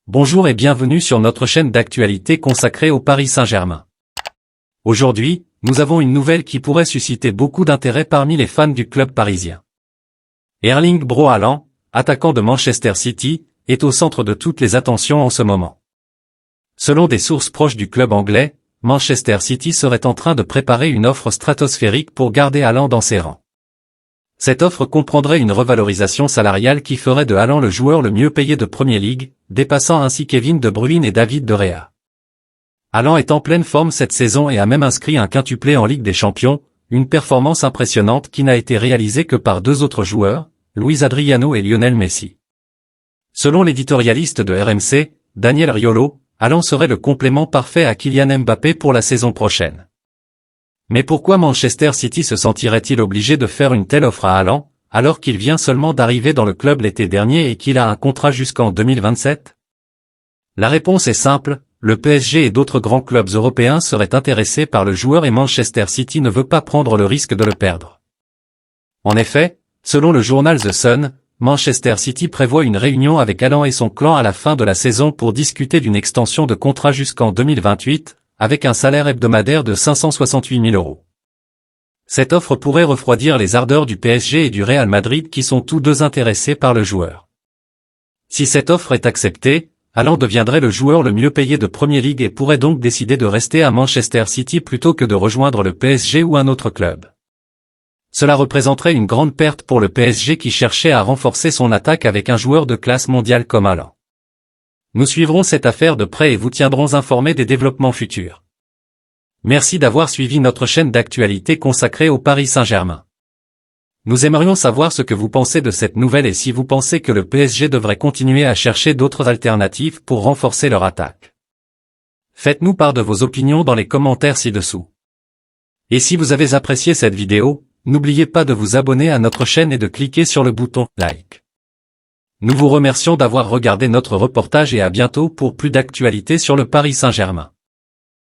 Bonjour et bienvenue sur notre chaîne d'actualité consacrée au Paris Saint-Germain. Aujourd'hui, nous avons une nouvelle qui pourrait susciter beaucoup d'intérêt parmi les fans du club parisien. Erling Braut Haaland, attaquant de Manchester City, est au centre de toutes les attentions en ce moment. Selon des sources proches du club anglais, Manchester City serait en train de préparer une offre stratosphérique pour garder Haaland dans ses rangs. Cette offre comprendrait une revalorisation salariale qui ferait de Haaland le joueur le mieux payé de Premier League, dépassant ainsi Kevin De Bruyne et David De Gea. Haaland est en pleine forme cette saison et a même inscrit un quintuplé en Ligue des Champions, une performance impressionnante qui n'a été réalisée que par deux autres joueurs, Luis Adriano et Lionel Messi. Selon l'éditorialiste de RMC, Daniel Riolo, Haaland serait le complément parfait à Kylian Mbappé pour la saison prochaine. Mais pourquoi Manchester City se sentirait-il obligé de faire une telle offre à Haaland, alors qu'il vient seulement d'arriver dans le club l'été dernier et qu'il a un contrat jusqu'en 2027? La réponse est simple, le PSG et d'autres grands clubs européens seraient intéressés par le joueur et Manchester City ne veut pas prendre le risque de le perdre. En effet, selon le journal The Sun, Manchester City prévoit une réunion avec Haaland et son clan à la fin de la saison pour discuter d'une extension de contrat jusqu'en 2028, avec un salaire hebdomadaire de 568 000 €. Cette offre pourrait refroidir les ardeurs du PSG et du Real Madrid qui sont tous deux intéressés par le joueur. Si cette offre est acceptée, Haaland deviendrait le joueur le mieux payé de Premier League et pourrait donc décider de rester à Manchester City plutôt que de rejoindre le PSG ou un autre club. Cela représenterait une grande perte pour le PSG qui cherchait à renforcer son attaque avec un joueur de classe mondiale comme Haaland. Nous suivrons cette affaire de près et vous tiendrons informés des développements futurs. Merci d'avoir suivi notre chaîne d'actualité consacrée au Paris Saint-Germain. Nous aimerions savoir ce que vous pensez de cette nouvelle et si vous pensez que le PSG devrait continuer à chercher d'autres alternatives pour renforcer leur attaque. Faites-nous part de vos opinions dans les commentaires ci-dessous. Et si vous avez apprécié cette vidéo, n'oubliez pas de vous abonner à notre chaîne et de cliquer sur le bouton « Like ». Nous vous remercions d'avoir regardé notre reportage et à bientôt pour plus d'actualités sur le Paris Saint-Germain.